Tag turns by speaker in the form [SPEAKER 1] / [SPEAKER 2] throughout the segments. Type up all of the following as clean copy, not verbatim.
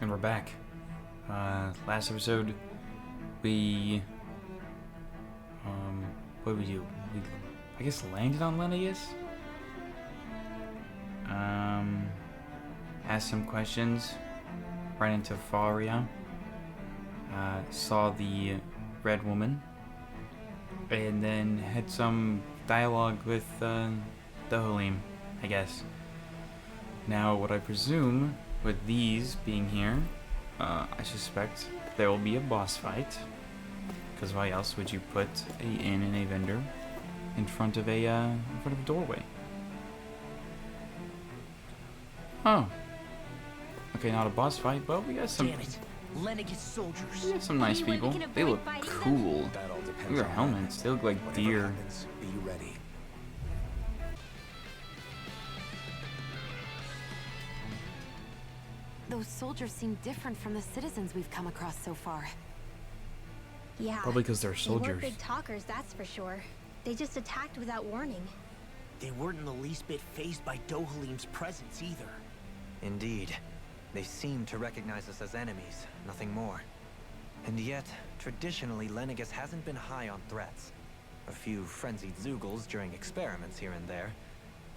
[SPEAKER 1] And we're back. Last episode, we, what did we do? We, I guess, landed on Lenegus? Asked some questions, ran into Faria, saw the red woman, and then had some dialogue with, Dohalim, I guess. Now, what I presume, with these being here, I suspect there will be a boss fight. Because why else would you put an inn and a vendor in front of a doorway? Oh. Okay, not a boss fight, but we got some.
[SPEAKER 2] Damn it. Lenegus soldiers.
[SPEAKER 1] We have some nice people. They look cool. Look at their helmets. They look like deer.
[SPEAKER 3] Happens, be ready.
[SPEAKER 4] Those soldiers seem different from the citizens we've come across so far.
[SPEAKER 5] Yeah.
[SPEAKER 1] Probably because they're
[SPEAKER 5] They
[SPEAKER 1] soldiers.
[SPEAKER 5] weren't big talkers, that's for sure. They just attacked without warning.
[SPEAKER 2] They weren't in the least bit fazed by Dohalim's presence either.
[SPEAKER 6] Indeed. They seem to recognize us as enemies, nothing more. And yet, traditionally, Lenegus hasn't been high on threats. A few frenzied Zeugles during experiments here and there,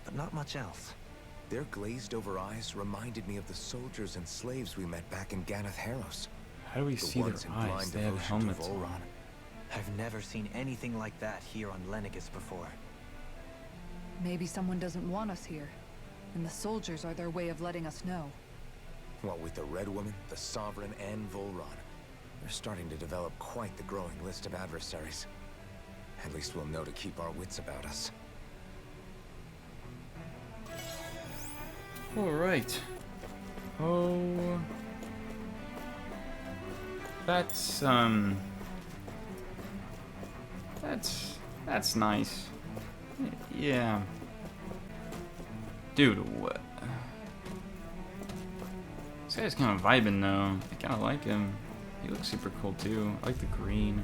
[SPEAKER 6] but not much else.
[SPEAKER 3] Their glazed-over eyes reminded me of the soldiers and slaves we met back in Ganath Harros.
[SPEAKER 1] How do we
[SPEAKER 3] The
[SPEAKER 1] see their
[SPEAKER 3] ones in
[SPEAKER 1] eyes?
[SPEAKER 3] blind
[SPEAKER 1] They have
[SPEAKER 3] devotion to
[SPEAKER 1] helmets
[SPEAKER 3] Volron.
[SPEAKER 1] on.
[SPEAKER 6] I've never seen anything like that here on Lenegus before.
[SPEAKER 7] Maybe someone doesn't want us here, and the soldiers are their way of letting us know.
[SPEAKER 3] What with the Red Woman, the Sovereign, and Volron, they're starting to develop quite the growing list of adversaries. At least we'll know to keep our wits about us.
[SPEAKER 1] Alright. Oh. That's nice. Yeah. Dude, what? This guy's kind of vibing though. I kind of like him. He looks super cool too. I like the green.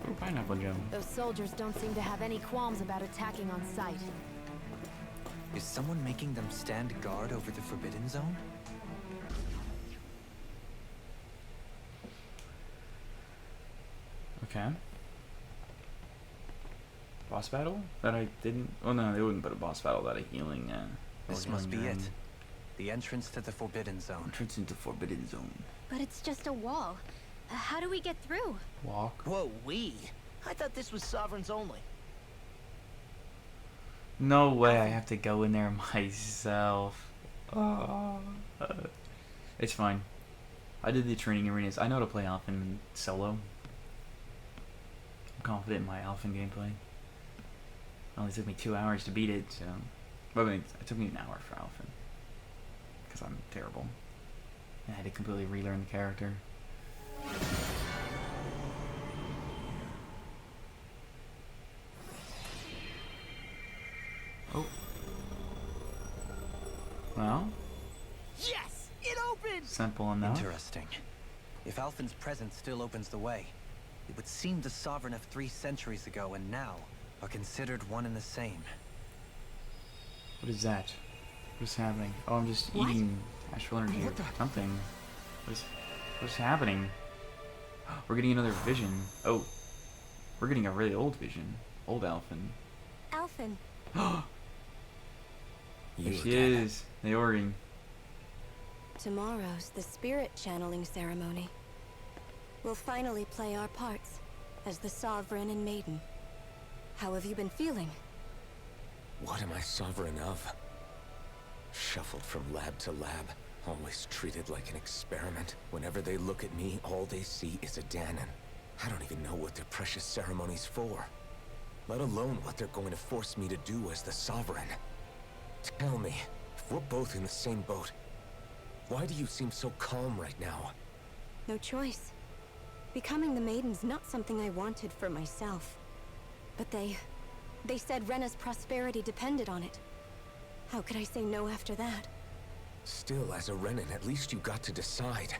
[SPEAKER 1] Oh, pineapple gem.
[SPEAKER 4] Those soldiers don't seem to have any qualms about attacking on sight.
[SPEAKER 6] Is someone making them stand guard over the Forbidden Zone?
[SPEAKER 1] Okay. Boss battle? That I didn't... Oh no, they wouldn't put a boss battle without a healing,
[SPEAKER 6] This must be it. The entrance to the Forbidden Zone.
[SPEAKER 1] Entrance into Forbidden Zone.
[SPEAKER 5] But it's just a wall. How do we get through?
[SPEAKER 1] Walk.
[SPEAKER 2] Whoa, I thought this was Sovereigns only.
[SPEAKER 1] No way, I have to go in there myself. Oh. It's fine. I did the training arenas. I know how to play Alphen solo. I'm confident in my Alphen gameplay. It only took me 2 hours to beat it, so... But I mean, it took me an hour for Alphen. Because I'm terrible. I had to completely relearn the character. Oh. Well,
[SPEAKER 2] Yes! It opened!
[SPEAKER 1] simple enough.
[SPEAKER 6] Interesting. If Alphen's presence still opens the way, it would seem the Sovereign of 3 centuries ago and now are considered one and the same.
[SPEAKER 1] What is that? What is happening? Oh, I'm just
[SPEAKER 4] What?
[SPEAKER 1] eating astral energy or something. What's happening? We're getting another vision. Oh. We're getting a really old vision. Old Alphen.
[SPEAKER 5] Alphen.
[SPEAKER 1] There
[SPEAKER 3] You
[SPEAKER 1] she
[SPEAKER 3] again.
[SPEAKER 1] is. Naori.
[SPEAKER 4] Tomorrow's the spirit channeling ceremony. We'll finally play our parts as the Sovereign and Maiden. How have you been feeling?
[SPEAKER 3] What am I sovereign of? Shuffled from lab to lab, always treated like an experiment. Whenever they look at me, all they see is a Danon. I don't even know what their precious ceremony's for, let alone what they're going to force me to do as the Sovereign. Tell me, if we're both in the same boat, why do you seem so calm right now?
[SPEAKER 4] No choice. Becoming the Maiden's not something I wanted for myself. But they said Rena's prosperity depended on it. How could I say no after that?
[SPEAKER 3] Still, as a Renan, at least you got to decide.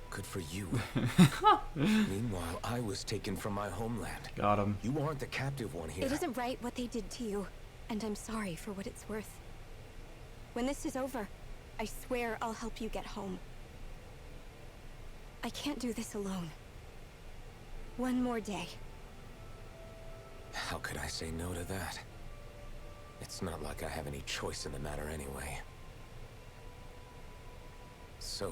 [SPEAKER 3] Good for you. Meanwhile, I was taken from my homeland.
[SPEAKER 1] Got him.
[SPEAKER 3] You aren't the captive one here.
[SPEAKER 4] It isn't right what they did to you, and I'm sorry for what it's worth. When this is over, I swear I'll help you get home. I can't do this alone. One more day.
[SPEAKER 3] How could I say no to that? It's not like I have any choice in the matter anyway. So,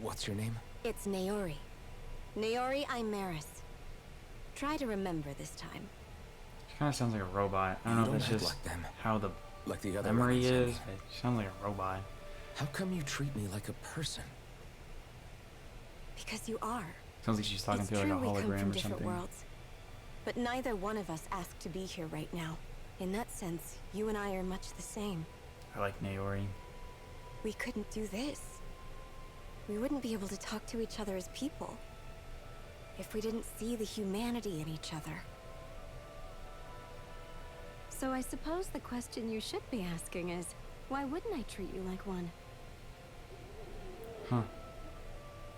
[SPEAKER 3] what's your name?
[SPEAKER 4] It's Naori. Naori Imaris. Try to remember this time.
[SPEAKER 1] She kind of sounds like a robot. I don't know if that's
[SPEAKER 3] act
[SPEAKER 1] just
[SPEAKER 3] like them.
[SPEAKER 1] how the
[SPEAKER 3] Like the other
[SPEAKER 1] memory
[SPEAKER 3] Renans, I
[SPEAKER 1] is.
[SPEAKER 3] mean.
[SPEAKER 1] But she sounds like a robot.
[SPEAKER 3] How come you treat me like a person?
[SPEAKER 4] Because you are.
[SPEAKER 1] Sounds like she's talking
[SPEAKER 4] It's
[SPEAKER 1] through like
[SPEAKER 4] true
[SPEAKER 1] a
[SPEAKER 4] we come from
[SPEAKER 1] hologram or
[SPEAKER 4] different
[SPEAKER 1] something.
[SPEAKER 4] worlds. But neither one of us asked to be here right now. In that sense, you and I are much the same.
[SPEAKER 1] I like Naori.
[SPEAKER 4] We couldn't do this. We wouldn't be able to talk to each other as people if we didn't see the humanity in each other. So I suppose the question you should be asking is, why wouldn't I treat you like one?
[SPEAKER 1] Huh.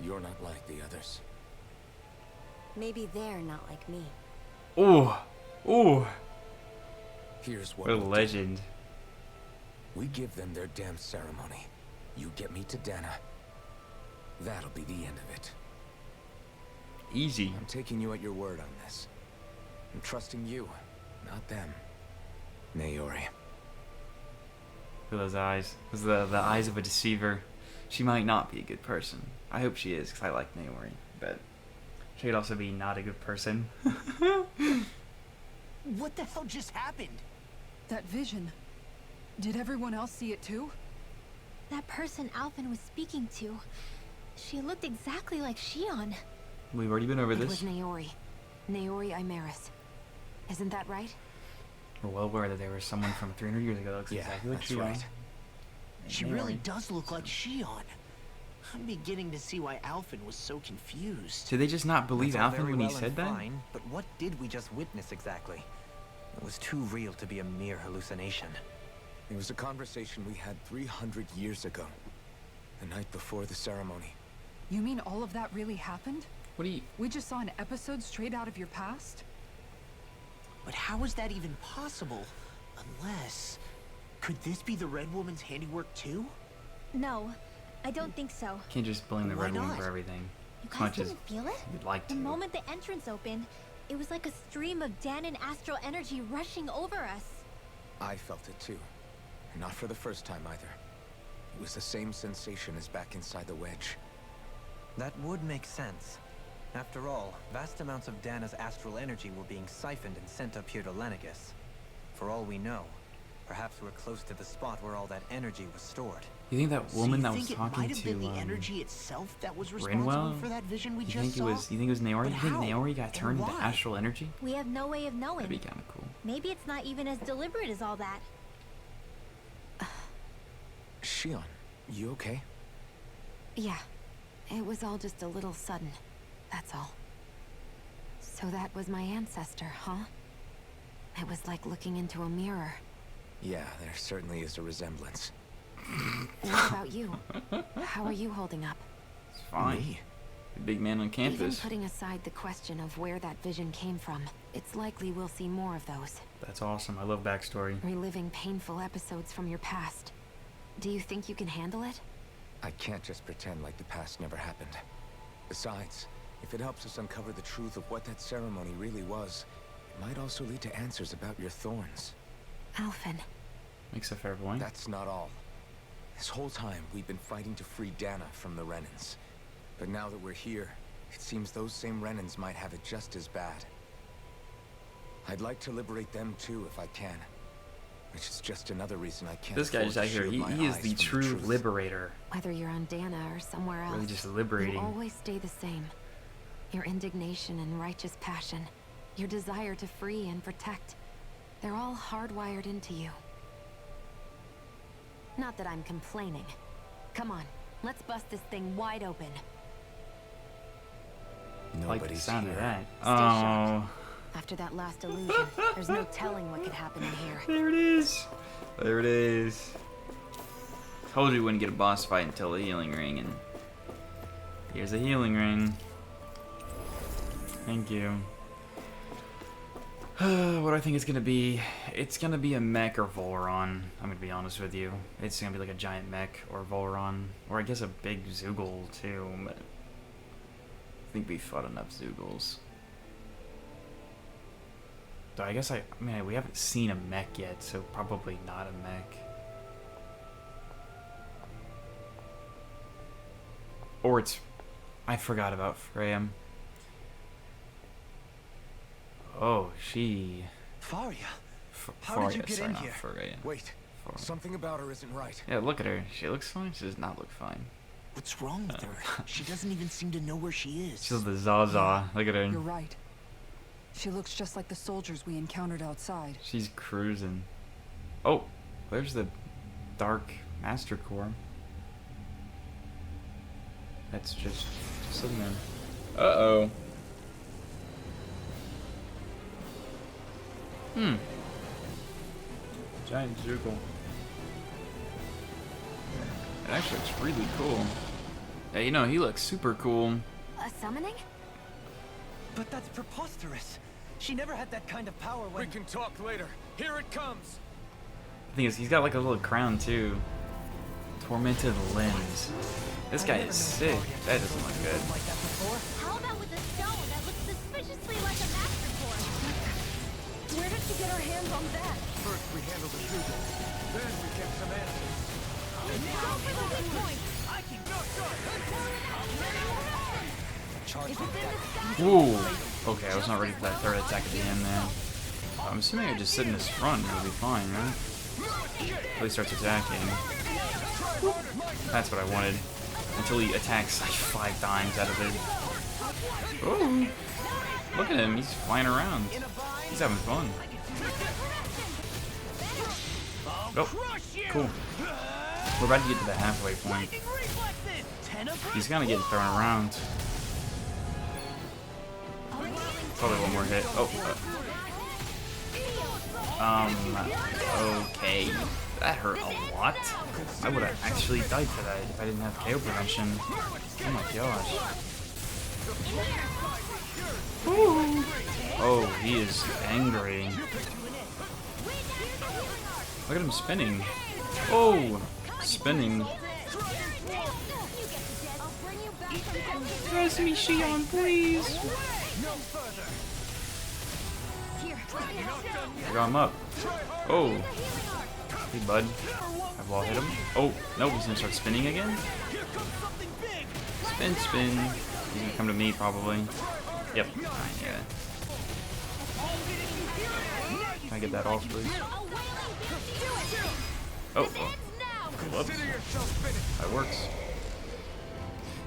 [SPEAKER 3] You're not like the others.
[SPEAKER 4] Maybe they're not like me.
[SPEAKER 1] Ooh. Ooh.
[SPEAKER 3] Here's what
[SPEAKER 1] What a
[SPEAKER 3] we'll do.
[SPEAKER 1] legend.
[SPEAKER 3] We give them their damn ceremony. You get me to Dana. That'll be the end of it.
[SPEAKER 1] Easy.
[SPEAKER 3] I'm taking you at your word on this. I'm trusting you, not them. Naori.
[SPEAKER 1] Look at those eyes. Those are the eyes of a deceiver. She might not be a good person. I hope she is, because I like Naori. But she could also be not a good person.
[SPEAKER 2] What the hell just happened?
[SPEAKER 7] That vision. Did everyone else see it too?
[SPEAKER 5] That person Alphen was speaking to, she looked exactly like Shion.
[SPEAKER 1] We've already been over
[SPEAKER 4] It
[SPEAKER 1] this.
[SPEAKER 4] was Naori. Naori Imaris. Isn't that right?
[SPEAKER 1] We're well aware that there was someone from 300 years ago that looks
[SPEAKER 3] Yeah,
[SPEAKER 1] exactly like
[SPEAKER 3] that's
[SPEAKER 1] Shion.
[SPEAKER 3] right.
[SPEAKER 1] And
[SPEAKER 2] She really
[SPEAKER 1] Naori.
[SPEAKER 2] does look like Shion. I'm beginning to see why Alphen was so confused.
[SPEAKER 1] Did they just not believe
[SPEAKER 6] That's all
[SPEAKER 1] Alphen
[SPEAKER 6] very
[SPEAKER 1] when he
[SPEAKER 6] well and
[SPEAKER 1] said that?
[SPEAKER 6] fine, but what did we just witness exactly? It was too real to be a mere hallucination.
[SPEAKER 3] It was a conversation we had 300 years ago. The night before the ceremony.
[SPEAKER 7] You mean all of that really happened?
[SPEAKER 1] What do you...
[SPEAKER 7] We just saw an episode straight out of your past?
[SPEAKER 2] But how is that even possible? Unless... Could this be the Red Woman's handiwork too?
[SPEAKER 5] No, I don't think so.
[SPEAKER 1] Can't just blame the
[SPEAKER 2] Why
[SPEAKER 1] Red Woman
[SPEAKER 2] not?
[SPEAKER 1] for everything.
[SPEAKER 5] You
[SPEAKER 1] As
[SPEAKER 5] guys
[SPEAKER 1] much as
[SPEAKER 5] didn't feel it?
[SPEAKER 1] we'd like
[SPEAKER 5] The
[SPEAKER 1] to.
[SPEAKER 5] moment the entrance opened, it was like a stream of Danon astral energy rushing over us.
[SPEAKER 3] I felt it too. And not for the first time either. It was the same sensation as back inside the wedge.
[SPEAKER 6] That would make sense. After all, vast amounts of Dana's astral energy were being siphoned and sent up here to Lenegus. For all we know, perhaps we're close to the spot where all that energy was stored.
[SPEAKER 1] You think that
[SPEAKER 2] So
[SPEAKER 1] woman
[SPEAKER 2] you
[SPEAKER 1] that was
[SPEAKER 2] think it
[SPEAKER 1] talking
[SPEAKER 2] might have been
[SPEAKER 1] to
[SPEAKER 2] the energy itself that was
[SPEAKER 1] Rinwell?
[SPEAKER 2] responsible for that vision we
[SPEAKER 1] you
[SPEAKER 2] just
[SPEAKER 1] think
[SPEAKER 2] saw?
[SPEAKER 1] it was? You think it was Naori?
[SPEAKER 2] But
[SPEAKER 1] You think
[SPEAKER 2] how?
[SPEAKER 1] Naori got
[SPEAKER 2] And
[SPEAKER 1] turned into
[SPEAKER 2] why?
[SPEAKER 1] astral energy?
[SPEAKER 5] We have no way of knowing.
[SPEAKER 1] That'd be kind of cool.
[SPEAKER 5] Maybe it's not even as deliberate as all that.
[SPEAKER 3] Shion, you okay?
[SPEAKER 4] Yeah. It was all just a little sudden. That's all. So that was my ancestor, huh? It was like looking into a mirror.
[SPEAKER 3] Yeah, there certainly is a resemblance.
[SPEAKER 4] What about you? How are you holding up?
[SPEAKER 1] It's fine.
[SPEAKER 3] Me?
[SPEAKER 1] The big man on
[SPEAKER 4] Even
[SPEAKER 1] campus.
[SPEAKER 4] putting aside the question of where that vision came from, it's likely we'll see more of those.
[SPEAKER 1] That's awesome. I love backstory.
[SPEAKER 4] Reliving painful episodes from your past. Do you think you can handle it?
[SPEAKER 3] I can't just pretend like the past never happened. Besides, if it helps us uncover the truth of what that ceremony really was, it might also lead to answers about your thorns.
[SPEAKER 4] Alphen.
[SPEAKER 1] Makes a fair point.
[SPEAKER 3] That's not all. This whole time, we've been fighting to free Dana from the Renans. But now that we're here, it seems those same Renans might have it just as bad. I'd like to liberate them too if I can. Which is just another reason I can't
[SPEAKER 1] This guy
[SPEAKER 3] afford
[SPEAKER 1] just out
[SPEAKER 3] to
[SPEAKER 1] here.
[SPEAKER 3] shield my
[SPEAKER 1] He is
[SPEAKER 3] eyes
[SPEAKER 1] the
[SPEAKER 3] from
[SPEAKER 1] true
[SPEAKER 3] truth.
[SPEAKER 1] liberator.
[SPEAKER 4] Whether you're on Dana or somewhere else,
[SPEAKER 1] Really just liberating.
[SPEAKER 4] you always stay the same. Your indignation and righteous passion, your desire to free and protect, they're all hardwired into you. Not that I'm complaining. Come on, let's bust this thing wide open.
[SPEAKER 1] Like the
[SPEAKER 3] Nobody's
[SPEAKER 1] sound of
[SPEAKER 3] here.
[SPEAKER 1] that.
[SPEAKER 4] Stay
[SPEAKER 1] Oh,
[SPEAKER 4] sharp. After that last illusion, there's no telling what could happen in here.
[SPEAKER 1] there it is. There it is. Told you we wouldn't get a boss fight until the healing ring, and here's the healing ring. Thank you. What do I think it's gonna be? It's gonna be a mech or Volron. I'm gonna be honest with you. It's gonna be like a giant mech or Volron, or I guess a big Zoogle too. But I think we fought enough Zoogles. So I guess I mean we haven't seen a mech yet, so probably not a mech. Or it's, I forgot about Freya. Oh, she.
[SPEAKER 6] Faria, how
[SPEAKER 1] Faria,
[SPEAKER 6] did you get
[SPEAKER 1] sorry,
[SPEAKER 6] in
[SPEAKER 1] not
[SPEAKER 6] here?
[SPEAKER 1] Freya.
[SPEAKER 3] Wait,
[SPEAKER 1] Faria.
[SPEAKER 3] something about her isn't right.
[SPEAKER 1] Yeah, look at her. She looks fine. She does not look fine.
[SPEAKER 2] What's wrong with her? She doesn't even seem to know where she is.
[SPEAKER 1] She's the Zaza. Look at her.
[SPEAKER 7] You're right. She looks just like the soldiers we encountered outside.
[SPEAKER 1] She's cruising. Oh, there's the Dark Master Core. That's just sitting there. Uh-oh. Giant Zoogle. It actually looks really cool. Yeah, you know, he looks super cool.
[SPEAKER 4] A summoning?
[SPEAKER 6] But that's preposterous. She never had that kind of power when...
[SPEAKER 3] We can talk later. Here it comes.
[SPEAKER 1] The thing is, he's got like a little crown too. Tormented lens. This guy is sick. That doesn't look good.
[SPEAKER 6] Like that before?
[SPEAKER 5] How about with a stone that looks suspiciously like a master core?
[SPEAKER 4] Where did she get her hands on that?
[SPEAKER 3] First we handle the Zoogle, then we get some answers.
[SPEAKER 5] Go for the weak point!
[SPEAKER 6] I can go,
[SPEAKER 3] Charge
[SPEAKER 5] If it's in the sky,
[SPEAKER 1] Ooh. Okay, I was not ready for that third attack at the end there. I'm assuming I just sit in his front and it'll be fine, right? Until he starts attacking. That's what I wanted. Until he attacks like 5 times out of it. Ooh. Look at him, he's flying around. He's having fun. Oh, cool. We're about to get to the halfway point. He's gonna get thrown around. Probably one more hit. Oh. Okay. That hurt a lot. I would have actually died for that if I didn't have KO prevention. Oh my gosh. Ooh. Oh, he is angry. Look at him spinning. Oh, spinning. Press me, Shion, please. I got him up. Oh. Hey, bud. I've wall hit him. Oh, no, he's gonna start spinning again? Spin, spin. He's gonna come to me, probably. Yep. Yeah. Can I get that off, please? Oh, whoops. That works.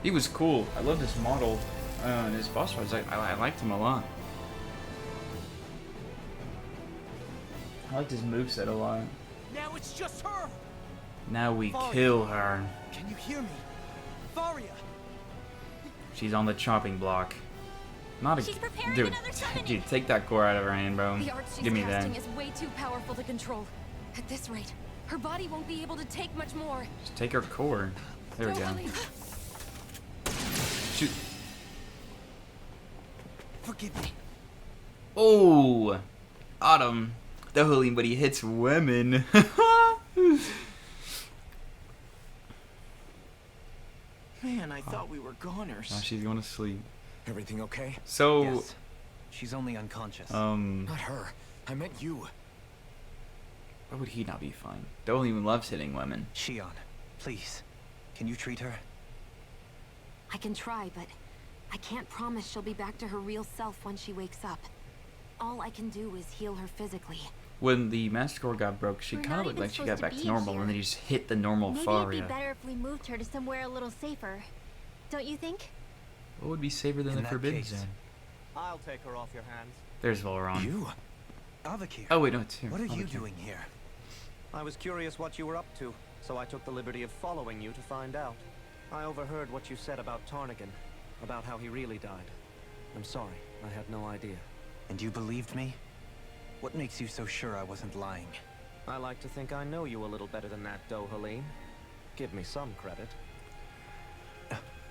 [SPEAKER 1] He was cool. I love this model. And his boss fights, I liked him a lot. I liked his moveset a lot.
[SPEAKER 6] Now it's just her!
[SPEAKER 1] Now we kill her.
[SPEAKER 6] Can you hear me? Faria!
[SPEAKER 1] She's on the chopping block. Not a
[SPEAKER 5] She's preparing
[SPEAKER 1] dude.
[SPEAKER 5] another summoning.
[SPEAKER 1] Dude, take that core out of her hand, bro.
[SPEAKER 4] The art she's
[SPEAKER 1] Give me
[SPEAKER 4] casting
[SPEAKER 1] that.
[SPEAKER 4] is way too powerful to control. At this rate, her body won't be able to take much more.
[SPEAKER 1] Just take her core. There we go. Shoot.
[SPEAKER 6] Forgive me.
[SPEAKER 1] Oh, Autumn. Dohalim, but he hits women.
[SPEAKER 2] Man, I thought we were goners.
[SPEAKER 1] Now she's going to sleep.
[SPEAKER 3] Everything okay?
[SPEAKER 1] So,
[SPEAKER 6] Yes. She's only unconscious.
[SPEAKER 3] Not her. I meant you.
[SPEAKER 1] why would he not be fine? Dohalim loves hitting women.
[SPEAKER 6] Shion, please. Can you treat her?
[SPEAKER 4] I can try, but I can't promise she'll be back to her real self when she wakes up. All I can do is heal her physically.
[SPEAKER 1] When the Master Core got broke, she
[SPEAKER 5] We're
[SPEAKER 1] kind
[SPEAKER 5] not
[SPEAKER 1] of looked
[SPEAKER 5] even
[SPEAKER 1] like she
[SPEAKER 5] supposed
[SPEAKER 1] got
[SPEAKER 5] to
[SPEAKER 1] back to
[SPEAKER 5] be
[SPEAKER 1] normal,
[SPEAKER 5] here.
[SPEAKER 1] and then he just hit the normal
[SPEAKER 5] Maybe
[SPEAKER 1] Faria.
[SPEAKER 5] it'd be better if we moved her to somewhere a little safer. Don't you think?
[SPEAKER 1] What would be safer than
[SPEAKER 6] In
[SPEAKER 1] the
[SPEAKER 6] that
[SPEAKER 1] Forbidden
[SPEAKER 6] case,
[SPEAKER 1] Zone?
[SPEAKER 8] I'll take her off your hands.
[SPEAKER 1] There's Volron.
[SPEAKER 6] You? Avakir.
[SPEAKER 1] Oh wait, no, it's here.
[SPEAKER 6] What are
[SPEAKER 1] Oh,
[SPEAKER 6] you
[SPEAKER 1] it's here.
[SPEAKER 6] doing here?
[SPEAKER 8] I was curious what you were up to, so I took the liberty of following you to find out. I overheard what you said about Tarnigan, about how he really died. I'm sorry, I had no idea.
[SPEAKER 6] And you believed me? What makes you so sure I wasn't lying?
[SPEAKER 8] I like to think I know you a little better than that, Dohalim. Give me some credit.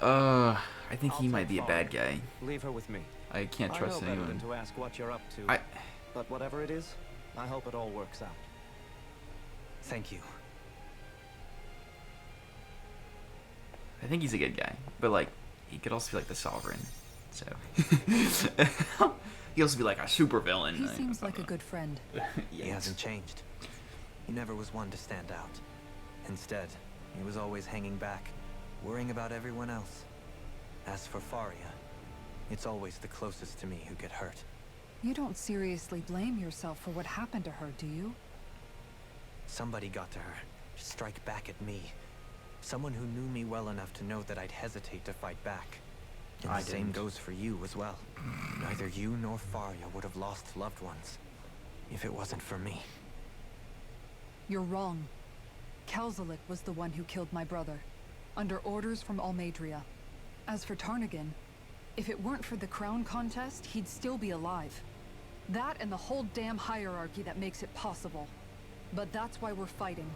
[SPEAKER 1] I think he
[SPEAKER 8] I'll
[SPEAKER 1] might
[SPEAKER 8] take
[SPEAKER 1] be a bad
[SPEAKER 8] Faria.
[SPEAKER 1] guy.
[SPEAKER 8] Leave her with me.
[SPEAKER 1] I can't trust
[SPEAKER 8] I know better
[SPEAKER 1] anyone.
[SPEAKER 8] than to ask what you're up to. But whatever it is, I hope it all works out.
[SPEAKER 6] Thank you.
[SPEAKER 1] I think he's a good guy, but like he could also be like the Sovereign. So he also be like a super villain.
[SPEAKER 7] He seems like a good friend.
[SPEAKER 6] He hasn't changed. He never was one to stand out. Instead, he was always hanging back, worrying about everyone else. As for Faria, it's always the closest to me who get hurt.
[SPEAKER 7] You don't seriously blame yourself for what happened to her, do you?
[SPEAKER 6] Somebody got to her, to strike back at me. Someone who knew me well enough to know that I'd hesitate to fight back. And the same goes for you as well. Neither you nor Faria would have lost loved ones if it wasn't for me.
[SPEAKER 7] You're wrong. Kelzelik was the one who killed my brother, under orders from Almadria. As for Tarnagan, if it weren't for the crown contest, he'd still be alive. That and the whole damn hierarchy that makes it possible. But that's why we're fighting.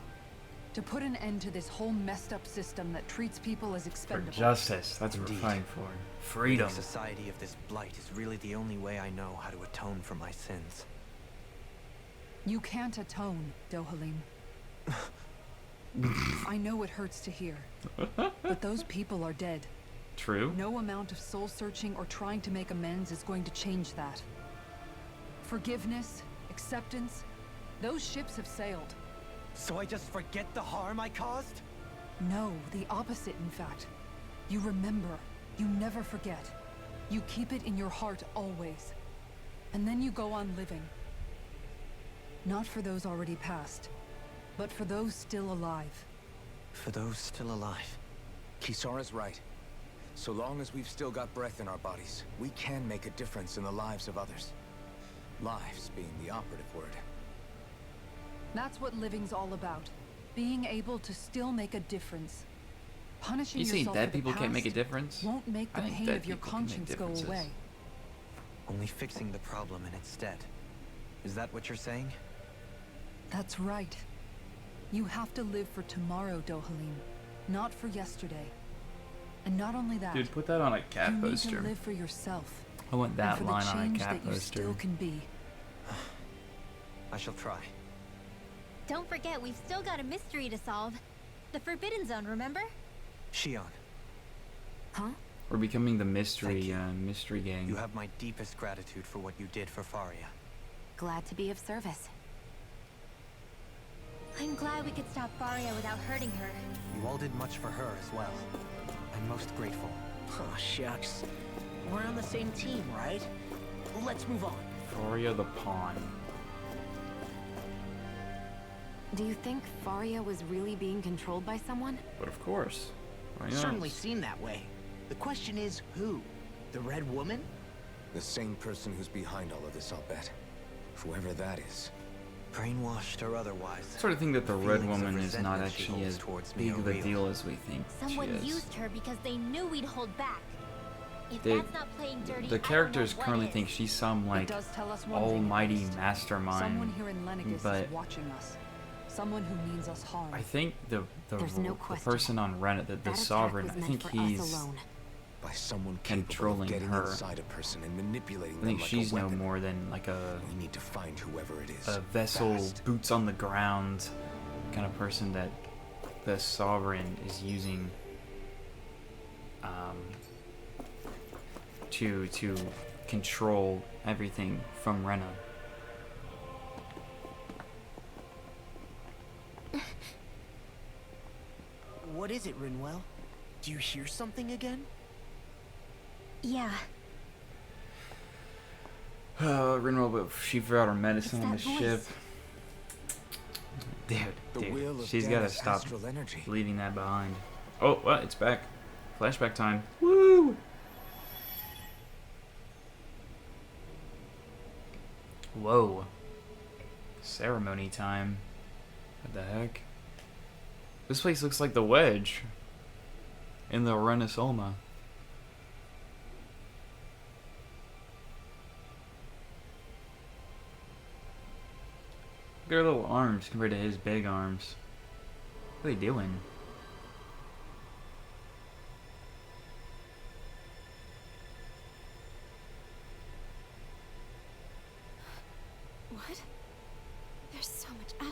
[SPEAKER 7] To put an end to this whole messed up system that treats people as
[SPEAKER 1] For
[SPEAKER 7] expendable.
[SPEAKER 1] justice, that's what we're
[SPEAKER 6] Indeed.
[SPEAKER 1] fighting for. Freedom.
[SPEAKER 6] The society of this blight is really the only way I know how to atone for my sins.
[SPEAKER 7] You can't atone, Dohalim. I know it hurts to hear, but those people are dead.
[SPEAKER 1] True.
[SPEAKER 7] No amount of soul-searching or trying to make amends is going to change that. Forgiveness, acceptance, those ships have sailed.
[SPEAKER 6] So I just forget the harm I caused?
[SPEAKER 7] No, the opposite, in fact. You remember. You never forget. You keep it in your heart always. And then you go on living. Not for those already passed, but for those still alive.
[SPEAKER 6] For those still alive.
[SPEAKER 3] Kisara's right. So long as we've still got breath in our bodies, we can make a difference in the lives of others. Lives being the operative word.
[SPEAKER 7] That's what living's all about. Being able to still make a difference. Punishing
[SPEAKER 1] You say
[SPEAKER 7] yourself
[SPEAKER 1] dead
[SPEAKER 7] for the
[SPEAKER 1] people can't make a
[SPEAKER 7] past
[SPEAKER 1] difference?
[SPEAKER 7] won't make
[SPEAKER 1] I
[SPEAKER 7] the
[SPEAKER 1] think
[SPEAKER 7] pain
[SPEAKER 1] dead
[SPEAKER 7] of your
[SPEAKER 1] people can make
[SPEAKER 7] conscience go
[SPEAKER 1] differences.
[SPEAKER 7] away.
[SPEAKER 6] Only fixing the problem in its stead. Is that what you're saying?
[SPEAKER 7] That's right. You have to live for tomorrow, Dohalim, not for yesterday. And not only that,
[SPEAKER 1] Dude, put that on a cat
[SPEAKER 7] you
[SPEAKER 1] poster.
[SPEAKER 7] need to live for yourself.
[SPEAKER 1] I want
[SPEAKER 7] And
[SPEAKER 1] that
[SPEAKER 7] for the
[SPEAKER 1] line on a
[SPEAKER 7] change
[SPEAKER 1] cat
[SPEAKER 7] that you
[SPEAKER 1] poster.
[SPEAKER 7] still can be.
[SPEAKER 6] I shall try.
[SPEAKER 5] Don't forget, we've still got a mystery to solve. The Forbidden Zone, remember?
[SPEAKER 6] Shion,
[SPEAKER 4] Huh?
[SPEAKER 1] We're becoming the mystery
[SPEAKER 6] Thank you.
[SPEAKER 1] mystery gang.
[SPEAKER 6] you have my deepest gratitude for what you did for Faria.
[SPEAKER 4] Glad to be of service.
[SPEAKER 5] I'm glad we could stop Faria without hurting her.
[SPEAKER 6] You all did much for her as well. I'm most grateful.
[SPEAKER 2] Oh, shucks. We're on the same team, right? Let's move on.
[SPEAKER 1] Faria the Pawn.
[SPEAKER 4] Do you think Faria was really being controlled by someone?
[SPEAKER 1] But of course. Why not?
[SPEAKER 2] Certainly seem that way. The question is, who? The Red Woman?
[SPEAKER 3] The same person who's behind all of this, I'll bet. Whoever that is.
[SPEAKER 6] Brainwashed or otherwise.
[SPEAKER 1] I sort of think that the Red
[SPEAKER 6] feelings of
[SPEAKER 1] Woman is not
[SPEAKER 6] resentment she
[SPEAKER 1] actually
[SPEAKER 6] holds
[SPEAKER 1] as
[SPEAKER 6] towards me
[SPEAKER 1] big
[SPEAKER 6] are
[SPEAKER 1] of a
[SPEAKER 6] real.
[SPEAKER 1] deal as we think
[SPEAKER 5] Someone
[SPEAKER 1] she is.
[SPEAKER 5] used her because they knew we'd hold back. If
[SPEAKER 1] The-
[SPEAKER 5] that's not playing dirty, I
[SPEAKER 1] The
[SPEAKER 5] don't
[SPEAKER 1] characters
[SPEAKER 5] know what
[SPEAKER 1] currently
[SPEAKER 5] is.
[SPEAKER 1] think she's some
[SPEAKER 7] It
[SPEAKER 1] like
[SPEAKER 7] does tell us one thing, at
[SPEAKER 1] almighty
[SPEAKER 7] least.
[SPEAKER 1] mastermind.
[SPEAKER 7] Someone here in Lenegis
[SPEAKER 1] but
[SPEAKER 7] is watching us. Someone who means us harm.
[SPEAKER 1] I think the
[SPEAKER 4] There's no
[SPEAKER 1] the
[SPEAKER 4] question.
[SPEAKER 1] person on Reddit, the
[SPEAKER 4] That attack
[SPEAKER 1] Sovereign,
[SPEAKER 4] was
[SPEAKER 1] I
[SPEAKER 4] meant
[SPEAKER 1] think
[SPEAKER 4] for
[SPEAKER 1] he's
[SPEAKER 4] us alone.
[SPEAKER 3] By someone
[SPEAKER 1] Controlling
[SPEAKER 3] capable of getting
[SPEAKER 1] her.
[SPEAKER 3] inside a person and manipulating
[SPEAKER 1] I
[SPEAKER 3] them
[SPEAKER 1] think
[SPEAKER 3] like
[SPEAKER 1] she's
[SPEAKER 3] a
[SPEAKER 1] no
[SPEAKER 3] weapon.
[SPEAKER 1] more than like a
[SPEAKER 3] We need to find whoever it is.
[SPEAKER 1] vessel,
[SPEAKER 3] Fast.
[SPEAKER 1] boots on the ground kind of person that the Sovereign is using to control everything from Rena.
[SPEAKER 2] What is it, Rinwell? Do you hear something again?
[SPEAKER 5] Yeah,
[SPEAKER 1] Rinwell, but she forgot her medicine
[SPEAKER 5] It's
[SPEAKER 1] on
[SPEAKER 5] that
[SPEAKER 1] the
[SPEAKER 5] voice.
[SPEAKER 1] ship.
[SPEAKER 3] The wheel
[SPEAKER 1] Dude,
[SPEAKER 3] of
[SPEAKER 1] she's got to
[SPEAKER 3] Dana's
[SPEAKER 1] stop
[SPEAKER 3] astral energy.
[SPEAKER 1] leaving that behind. Oh, well, it's back. Flashback time. Woo! Whoa. Ceremony time. What the heck? This place looks like the Wedge in the Renasolma. Look at her little arms compared to his big arms. What are they doing?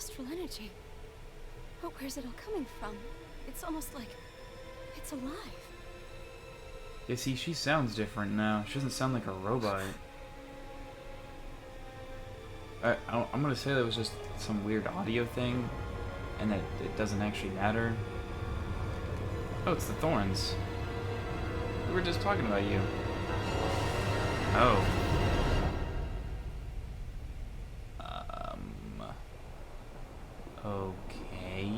[SPEAKER 4] astral energy. But where's it all coming from? It's almost like it's alive.
[SPEAKER 1] Yeah, see, she sounds different now. She doesn't sound like a robot. I'm gonna say that was just some weird audio thing, and that it doesn't actually matter. Oh, it's the Thorns. We were just talking about you. Oh. Okay.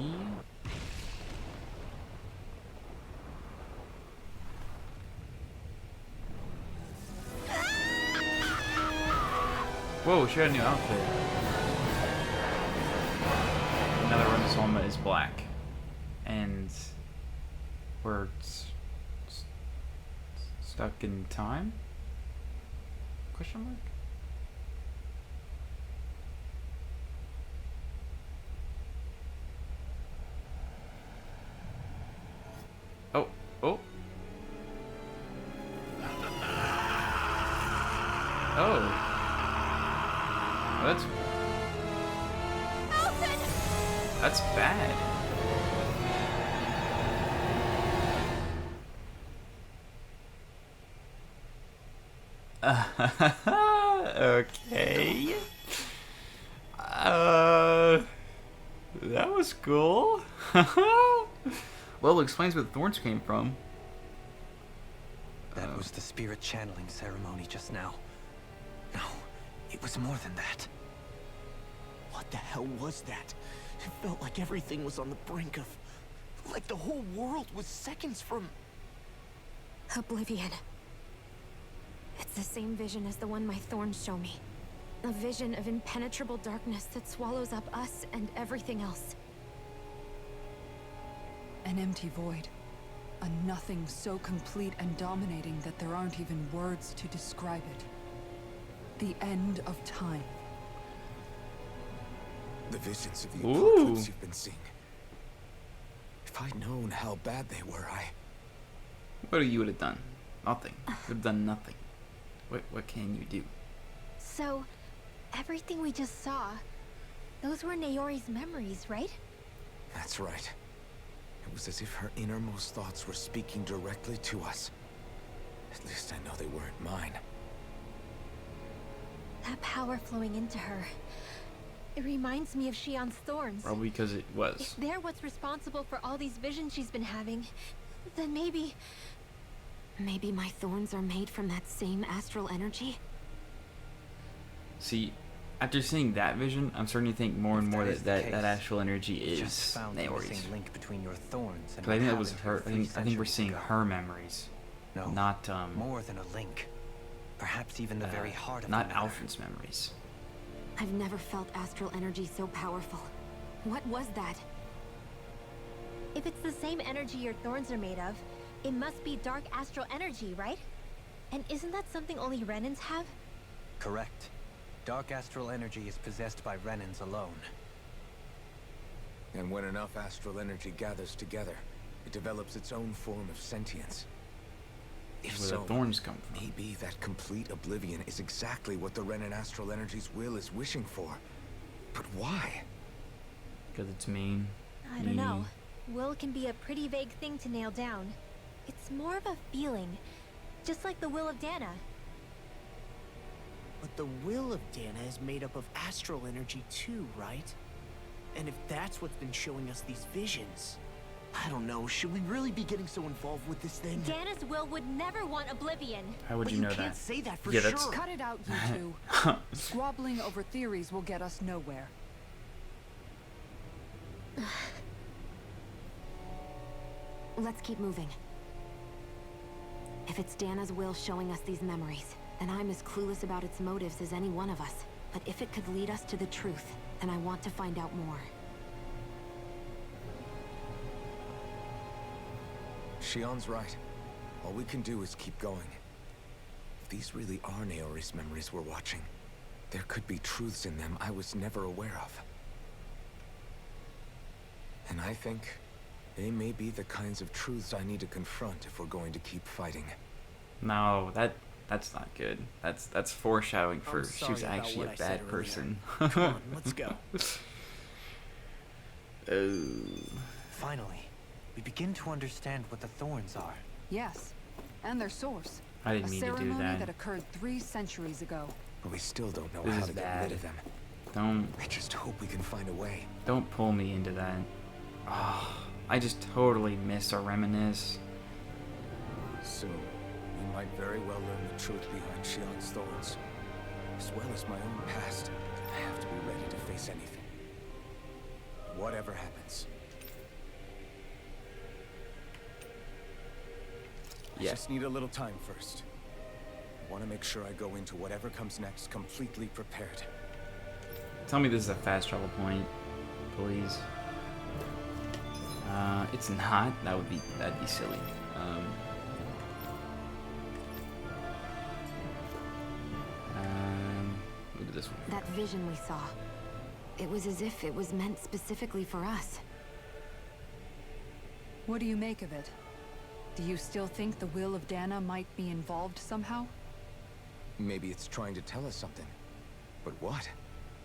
[SPEAKER 1] Whoa, she had a new outfit. Now that Rena's helmet is black. And we're stuck in time? Question mark? Oh, oh. Oh. That's bad. Okay. That was cool. Well, it explains where the thorns came from.
[SPEAKER 6] That was the spirit channeling ceremony just now. No, it was more than that.
[SPEAKER 2] What the hell was that? It felt like everything was on the brink of... like the whole world was seconds from...
[SPEAKER 4] Oblivion. It's the same vision as the one my thorns show me. A vision of impenetrable darkness that swallows up us and everything else.
[SPEAKER 7] An empty void. A nothing so complete and dominating that there aren't even words to describe it. The end of time.
[SPEAKER 3] The visions of the
[SPEAKER 1] Ooh.
[SPEAKER 3] apocalypse you've been seeing. If I'd known how bad they were,
[SPEAKER 1] What you would have done? Nothing. You would have done nothing. What can you do?
[SPEAKER 5] So, everything we just saw, those were Naori's memories, right?
[SPEAKER 3] That's right. It was as if her innermost thoughts were speaking directly to us. At least I know they weren't mine.
[SPEAKER 5] That power flowing into her. It reminds me of Shion's thorns.
[SPEAKER 1] Probably because it was.
[SPEAKER 5] If they're what's responsible for all these visions she's been having, then maybe...
[SPEAKER 4] Maybe my thorns are made from that same astral energy?
[SPEAKER 1] See, after seeing that vision, I'm starting to think more and more that astral energy is
[SPEAKER 6] just found the
[SPEAKER 1] Naori's.
[SPEAKER 6] missing link between your thorns and
[SPEAKER 1] Because I think that
[SPEAKER 6] what
[SPEAKER 1] was
[SPEAKER 6] happened
[SPEAKER 1] her.
[SPEAKER 6] here
[SPEAKER 1] I think we're
[SPEAKER 6] 3
[SPEAKER 1] seeing
[SPEAKER 6] centuries
[SPEAKER 1] her
[SPEAKER 6] ago.
[SPEAKER 1] memories,
[SPEAKER 6] No,
[SPEAKER 1] not
[SPEAKER 6] more than a link. Perhaps even the very heart of
[SPEAKER 1] not
[SPEAKER 6] the matter.
[SPEAKER 1] Alfred's memories.
[SPEAKER 4] I've never felt astral energy so powerful. What was that?
[SPEAKER 5] if it's the same energy your thorns are made of, it must be dark astral energy, right? And isn't that something only Renans have?
[SPEAKER 6] Correct. Dark astral energy is possessed by Renans alone.
[SPEAKER 3] And when enough astral energy gathers together, it develops its own form of sentience. If
[SPEAKER 1] Where
[SPEAKER 3] so,
[SPEAKER 1] the thorns come from.
[SPEAKER 3] maybe that complete oblivion is exactly what the Renan astral energy's will is wishing for. But why?
[SPEAKER 1] Because it's mean.
[SPEAKER 5] I don't know. Will can be a pretty vague thing to nail down. It's more of a feeling, just like the will of Dana.
[SPEAKER 2] But the will of Dana is made up of astral energy too, right? And if that's what's been showing us these visions... I don't know, should we really be getting so involved with this thing?
[SPEAKER 5] Dana's will would never want oblivion.
[SPEAKER 1] How would
[SPEAKER 2] But
[SPEAKER 1] you know
[SPEAKER 2] can't
[SPEAKER 1] that?
[SPEAKER 2] say that for
[SPEAKER 1] Yeah,
[SPEAKER 2] sure.
[SPEAKER 1] that's-
[SPEAKER 7] Cut it out, you two. Squabbling over theories will get us nowhere.
[SPEAKER 4] Let's keep moving. If it's Dana's will showing us these memories, then I'm as clueless about its motives as any one of us. But if it could lead us to the truth, then I want to find out more.
[SPEAKER 3] Shion's right. All we can do is keep going. If these really are Naori's memories we're watching, there could be truths in them I was never aware of. And I think they may be the kinds of truths I need to confront if we're going to keep fighting.
[SPEAKER 1] No, that's not good. That's foreshadowing for
[SPEAKER 2] I'm
[SPEAKER 1] she was
[SPEAKER 2] sorry about
[SPEAKER 1] actually a
[SPEAKER 2] what I said
[SPEAKER 1] bad
[SPEAKER 2] earlier.
[SPEAKER 1] person.
[SPEAKER 2] Come on, let's go.
[SPEAKER 1] Oh.
[SPEAKER 6] Finally, we begin to understand what the thorns are.
[SPEAKER 7] Yes, and their source.
[SPEAKER 1] I didn't mean to do
[SPEAKER 7] ceremony that
[SPEAKER 1] that.
[SPEAKER 7] occurred 3 centuries ago.
[SPEAKER 3] But we still don't know
[SPEAKER 1] This
[SPEAKER 3] how
[SPEAKER 1] is
[SPEAKER 3] to get
[SPEAKER 1] bad.
[SPEAKER 3] rid of them.
[SPEAKER 1] Don't
[SPEAKER 3] I just hope we can find a way.
[SPEAKER 1] don't pull me into that. Oh, I just totally miss our reminisce.
[SPEAKER 3] Soon, we might very well learn the truth behind Shion's thorns. As well as my own past. I have to be ready to face anything. Whatever happens. I
[SPEAKER 1] Yeah.
[SPEAKER 3] just need a little time first. I want to make sure I go into whatever comes next completely prepared.
[SPEAKER 1] Tell me this is a fast travel point, please. It's not. That'd be silly. Look at this one.
[SPEAKER 4] That vision we saw. It was as if it was meant specifically for us.
[SPEAKER 7] What do you make of it? Do you still think the will of Dana might be involved somehow?
[SPEAKER 3] Maybe it's trying to tell us something. But what?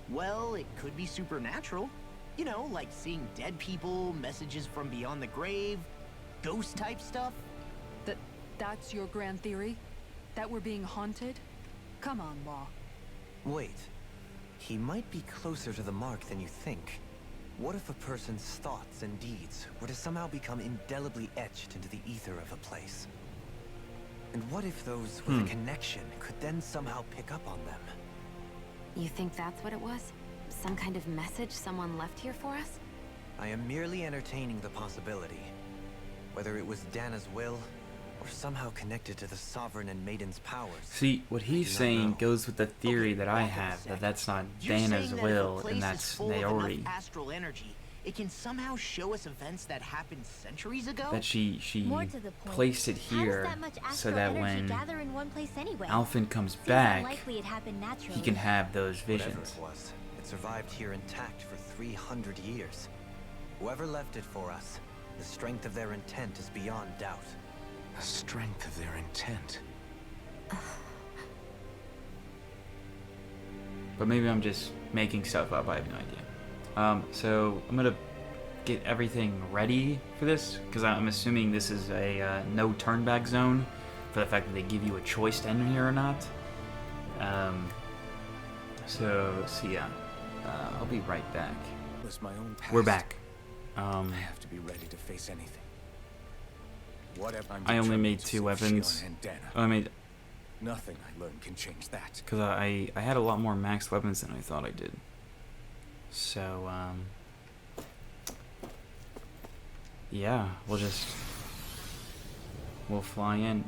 [SPEAKER 2] Well, it could be supernatural. You know, like seeing dead people, messages from beyond the grave, ghost-type stuff.
[SPEAKER 7] That's your grand theory? That we're being haunted? Come on, Law.
[SPEAKER 6] Wait. He might be closer to the mark than you think. What if a person's thoughts and deeds were to somehow become indelibly etched into the ether of a place? And what if those with a connection could then somehow pick up on them?
[SPEAKER 4] You think that's what it was? Some kind of message someone left here for us?
[SPEAKER 6] I am merely entertaining the possibility. Whether it was Dana's will, or somehow connected to the Sovereign and Maiden's powers.
[SPEAKER 1] See, what he's
[SPEAKER 6] do not
[SPEAKER 1] saying
[SPEAKER 6] know.
[SPEAKER 1] goes with the theory
[SPEAKER 2] Okay,
[SPEAKER 1] that I
[SPEAKER 2] back up a
[SPEAKER 1] have,
[SPEAKER 2] sec.
[SPEAKER 1] that that's not
[SPEAKER 2] You're
[SPEAKER 1] Dana's
[SPEAKER 2] saying that
[SPEAKER 1] will,
[SPEAKER 2] if a place
[SPEAKER 1] and
[SPEAKER 2] is
[SPEAKER 1] that's
[SPEAKER 2] full of
[SPEAKER 1] Naori.
[SPEAKER 2] enough astral energy, it can somehow show us events that happened centuries ago?
[SPEAKER 1] That she
[SPEAKER 5] More to the point,
[SPEAKER 1] placed it
[SPEAKER 5] how does
[SPEAKER 1] here
[SPEAKER 5] that much
[SPEAKER 1] so
[SPEAKER 5] astral
[SPEAKER 1] that
[SPEAKER 5] energy
[SPEAKER 1] when
[SPEAKER 5] gather in one place anyway?
[SPEAKER 1] Alphen comes
[SPEAKER 5] Seems
[SPEAKER 1] back,
[SPEAKER 5] unlikely it happened naturally.
[SPEAKER 1] he can have those
[SPEAKER 6] Whatever
[SPEAKER 1] visions.
[SPEAKER 6] it was, it survived here intact for 300 years. Whoever left it for us, the strength of their intent is beyond doubt.
[SPEAKER 3] The strength of their intent.
[SPEAKER 1] But maybe I'm just making stuff up, I have no idea. So I'm gonna get everything ready for this, because I'm assuming this is a no turn back zone, for the fact that they give you a choice to enter here or not. So yeah, I'll be right back.
[SPEAKER 3] Was my own past.
[SPEAKER 1] We're back.
[SPEAKER 3] I have to be ready to face anything. Whatever. I'm
[SPEAKER 1] I only
[SPEAKER 3] determined
[SPEAKER 1] made
[SPEAKER 3] to
[SPEAKER 1] 2
[SPEAKER 3] save
[SPEAKER 1] weapons.
[SPEAKER 3] Shion and Dana.
[SPEAKER 1] I made,
[SPEAKER 3] Nothing I learned can change that.
[SPEAKER 1] because I had a lot more max weapons than I thought I did. So yeah, we'll fly in.